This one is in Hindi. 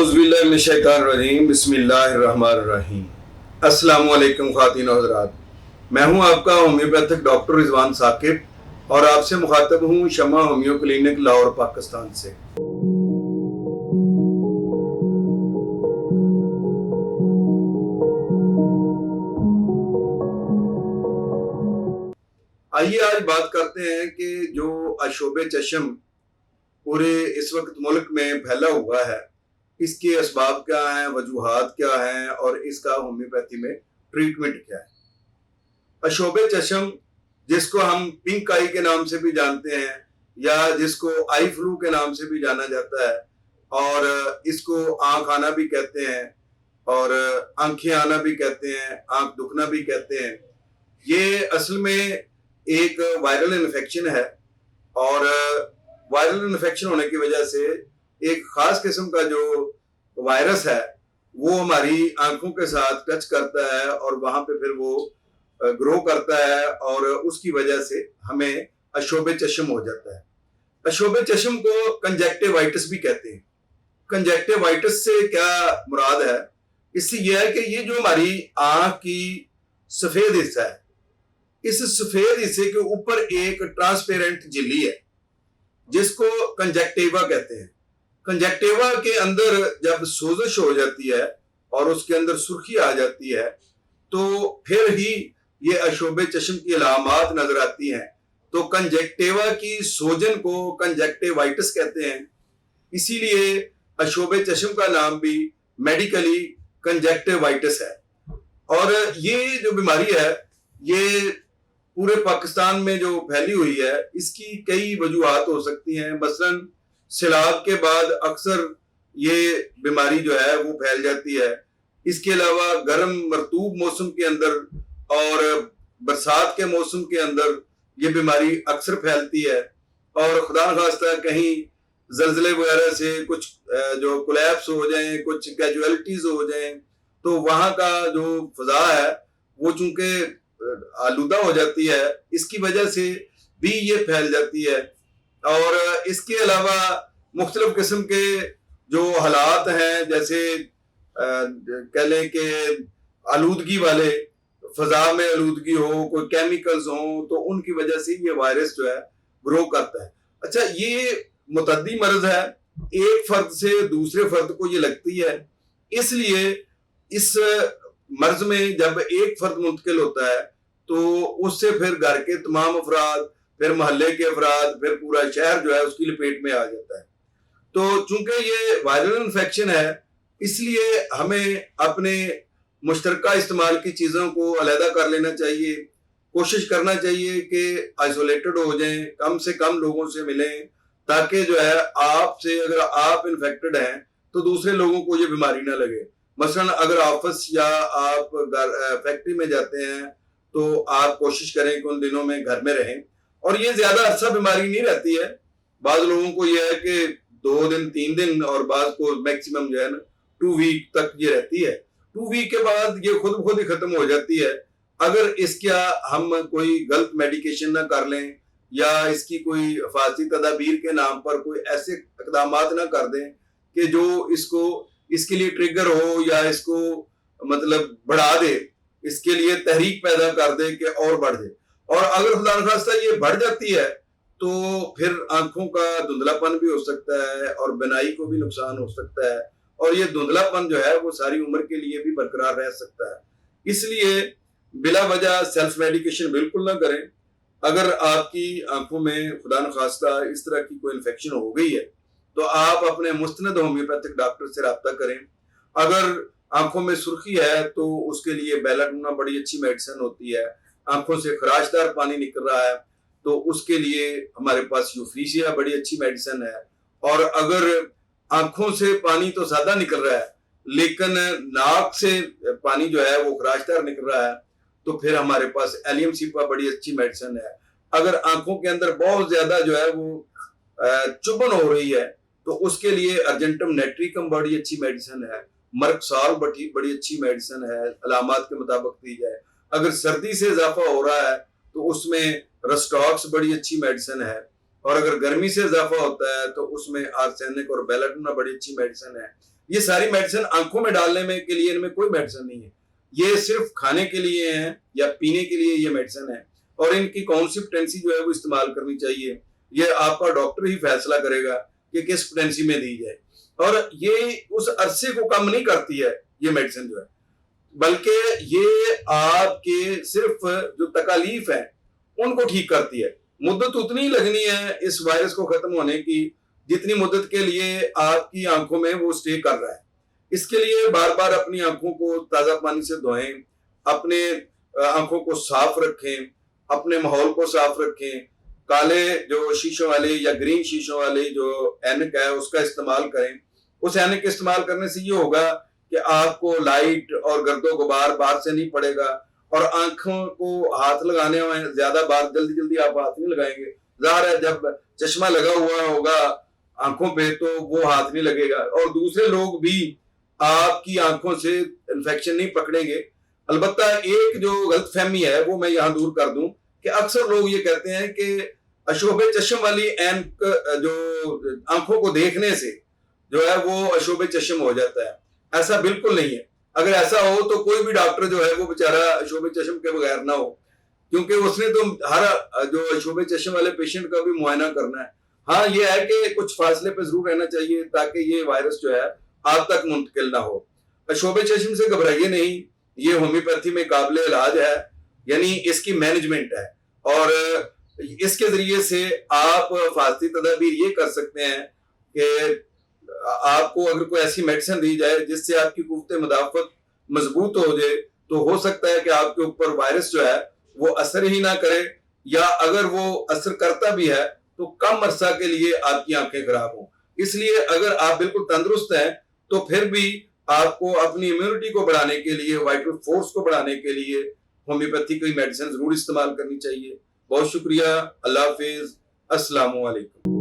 औज़ुबिल्लाहिमिनश्शैतानिर्रजीम बिस्मिल्लाहिर्रहमानिर्रहीम। अस्सलामु अलैकुम ख़वातीन और हज़रात, मैं हूं आपका होम्योपैथिक डॉक्टर रिजवान साकिब और आपसे मुखातब हूं शमा होम्यो क्लिनिक लाहौर पाकिस्तान से। आइए आज बात करते हैं कि जो अशोबे चश्म पूरे इस वक्त मुल्क में फैला हुआ है, इसके असबाब क्या हैं, वजूहात क्या हैं और इसका होम्योपैथी में ट्रीटमेंट क्या है। अशोबे चश्म, जिसको हम पिंक आई के नाम से भी जानते हैं या जिसको आई फ्लू के नाम से भी जाना जाता है, और इसको आंख आना भी कहते हैं और आंखें आना भी कहते हैं, आंख दुखना भी कहते हैं। ये असल में एक वायरल इन्फेक्शन है और वायरल इन्फेक्शन होने की वजह से एक खास किस्म का जो वायरस है वो हमारी आंखों के साथ टच करता है और वहां पे फिर वो ग्रो करता है और उसकी वजह से हमें अशोबे चश्म हो जाता है। अशोबे चश्म को कंजक्टिवाइटिस भी कहते हैं। कंजक्टिवाइटिस से क्या मुराद है? इससे यह है कि ये जो हमारी आंख की सफेद हिस्सा है, इस सफेद हिस्से के ऊपर एक ट्रांसपेरेंट झिल्ली है जिसको कंजक्टिवा कहते हैं। कंजक्टिवा के अंदर जब सोजश हो जाती है और उसके अंदर सुर्खी आ जाती है तो फिर ही ये अशोबे चश्म की अलामात नजर आती हैं। तो कंजक्टिवा की सोजन को कंजक्टिवाइटिस कहते हैं, इसीलिए अशोबे चश्म का नाम भी मेडिकली कंजक्टिवाइटिस है। और ये जो बीमारी है ये पूरे पाकिस्तान में जो फैली हुई है, इसकी कई वजूहात हो सकती हैं। मसलन सैलाब के बाद अक्सर ये बीमारी जो है वो फैल जाती है। इसके अलावा गर्म मरतूब मौसम के अंदर और बरसात के मौसम के अंदर ये बीमारी अक्सर फैलती है। और खुदा न खास्ता कहीं जल्जले वगैरह से कुछ जो कोलैप्स हो जाएं, कुछ कैजुअलिटीज हो जाएं, तो वहाँ का जो फजा है वो चूंकि आलूदा हो जाती है, इसकी वजह से भी ये फैल जाती है। और इसके अलावा मुख्तलिफ किस्म के जो हालात हैं, जैसे कह लें कि आलूदगी वाले, फजा में आलूदगी हो, कोई केमिकल्स हो, तो उनकी वजह से ये वायरस जो है ग्रो करता है। अच्छा, ये मुतद्दी मर्ज है, एक फर्द से दूसरे फर्द को ये लगती है, इसलिए इस मर्ज में जब एक फर्द मुंतकिल होता है तो उससे फिर घर के तमाम अफराद, फिर मोहल्ले के अफराद, फिर पूरा शहर जो है उसकी लपेट में आ जाता है। तो चूंकि ये वायरल इन्फेक्शन है, इसलिए हमें अपने मुश्तरका इस्तेमाल की चीज़ों को अलहदा कर लेना चाहिए। कोशिश करना चाहिए कि आइसोलेटेड हो जाएं, कम से कम लोगों से मिलें, ताकि जो है आपसे अगर आप इन्फेक्टेड हैं तो दूसरे लोगों को ये बीमारी ना लगे। मसलन अगर ऑफिस या आप फैक्ट्री में जाते हैं तो आप कोशिश करें कि उन दिनों में घर में रहें। और ये ज्यादा अरसा बीमारी नहीं रहती है, बाद लोगों को यह है कि 2 दिन 3 दिन और बाद को मैक्सिमम जो है ना 2 वीक तक ये रहती है। 2 वीक के बाद ये खुद ही खत्म हो जाती है। अगर इसका हम कोई गलत मेडिकेशन ना कर लें या इसकी कोई हिफाजती तदाबीर के नाम पर कोई ऐसे इकदाम ना कर दें कि जो इसको इसके लिए ट्रिगर हो या इसको मतलब बढ़ा दे, इसके लिए तहरीक पैदा कर दे कि और बढ़ जाए। और अगर खुदा न खास्ता ये बढ़ जाती है तो फिर आंखों का धुंधलापन भी हो सकता है और बिनाई को भी नुकसान हो सकता है, और ये धुंधलापन जो है वो सारी उम्र के लिए भी बरकरार रह सकता है। इसलिए बिला वजह सेल्फ मेडिकेशन बिल्कुल ना करें। अगर आपकी आंखों में खुदा न खास्ता इस तरह की कोई इन्फेक्शन हो गई है तो आप अपने मुस्तनद होम्योपैथिक डॉक्टर से रब्ता करें। अगर आंखों में सुर्खी है तो उसके लिए बेलाडोना बड़ी अच्छी मेडिसिन होती है। आंखों से खराशदार पानी निकल रहा है तो उसके लिए हमारे पास यूफ्रीशिया बड़ी अच्छी मेडिसिन है। और अगर आंखों से पानी तो ज्यादा निकल रहा है लेकिन नाक से पानी जो है वो खराशदार निकल रहा है तो फिर हमारे पास एलियम सीपा बड़ी अच्छी मेडिसिन है। अगर आंखों के अंदर बहुत ज्यादा जो है वो चुभन हो रही है तो उसके लिए अर्जेंटम नेट्रिकम बड़ी अच्छी मेडिसिन है। मर्कसाल बड़ी अच्छी मेडिसिन है, अलामात के मुताबिक दी जाए। अगर सर्दी से इजाफा हो रहा है तो उसमें रस्टॉक्स बड़ी अच्छी मेडिसिन है, और अगर गर्मी से इजाफा होता है तो उसमें आर्सेनिक और बेलाडोना बड़ी अच्छी मेडिसिन है। ये सारी मेडिसिन आंखों में डालने में के लिए इनमें कोई मेडिसिन नहीं है। ये सिर्फ खाने के लिए हैं या पीने के लिए ये मेडिसिन है, और इनकी कौन सी पोटेंसी जो है वो इस्तेमाल करनी चाहिए, ये आपका डॉक्टर ही फैसला करेगा कि किस पोटेंसी में दी जाए। और ये उस अरसे को कम नहीं करती है ये मेडिसिन जो है, बल्कि ये आपके सिर्फ जो तकालीफ है उनको ठीक करती है। मुद्दत उतनी ही लगनी है इस वायरस को खत्म होने की जितनी मुद्दत के लिए आपकी आंखों में वो स्टे कर रहा है। इसके लिए बार बार अपनी आंखों को ताजा पानी से धोएं, अपने आंखों को साफ रखें, अपने माहौल को साफ रखें। काले जो शीशों वाले या ग्रीन शीशों वाले जो ऐनक है उसका इस्तेमाल करें। उस ऐनक के इस्तेमाल करने से ये होगा कि आपको लाइट और गर्दो गुबार बाहर से नहीं पड़ेगा, और आंखों को हाथ लगाने में ज्यादा बार जल्दी जल्दी आप हाथ नहीं लगाएंगे। जाहिर है जब चश्मा लगा हुआ होगा आंखों पे तो वो हाथ नहीं लगेगा, और दूसरे लोग भी आपकी आंखों से इन्फेक्शन नहीं पकड़ेंगे। अलबत्ता एक जो गलतफहमी है वो मैं यहाँ दूर कर दूं कि अक्सर लोग ये कहते हैं कि अशोबे चश्म वाली ऐनक जो आंखों को देखने से जो है वो अशोबे चश्म हो जाता है। ऐसा बिल्कुल नहीं है। अगर ऐसा हो तो कोई भी डॉक्टर जो है वो बेचारा अशोबे चश्म के बगैर ना हो, क्योंकि उसने तो हर जो अशोबे चश्म वाले पेशेंट का भी मुआयना करना है। हाँ ये है कि कुछ फासले पे जरूर रहना चाहिए ताकि ये वायरस जो है आप तक मुंतकिल ना हो। अशोबे चश्म से घबराइए नहीं, ये होम्योपैथी में काबिल इलाज है, यानी इसकी मैनेजमेंट है, और इसके जरिए से आप फासली तदाबीर ये कर सकते हैं कि आपको अगर कोई ऐसी मेडिसिन दी जाए जिससे आपकी कुव्वत मुदाफत मजबूत हो जाए तो हो सकता है कि आपके ऊपर वायरस जो है वो असर ही ना करे, या अगर वो असर करता भी है तो कम अरसा के लिए आपकी आंखें खराब हो। इसलिए अगर आप बिल्कुल तंदुरुस्त हैं तो फिर भी आपको अपनी इम्यूनिटी को बढ़ाने के लिए, वाइटल फोर्स को बढ़ाने के लिए होम्योपैथी की मेडिसिन जरूर इस्तेमाल करनी चाहिए। बहुत शुक्रिया। अल्लाह हाफिज। अस्सलाम वालेकुम।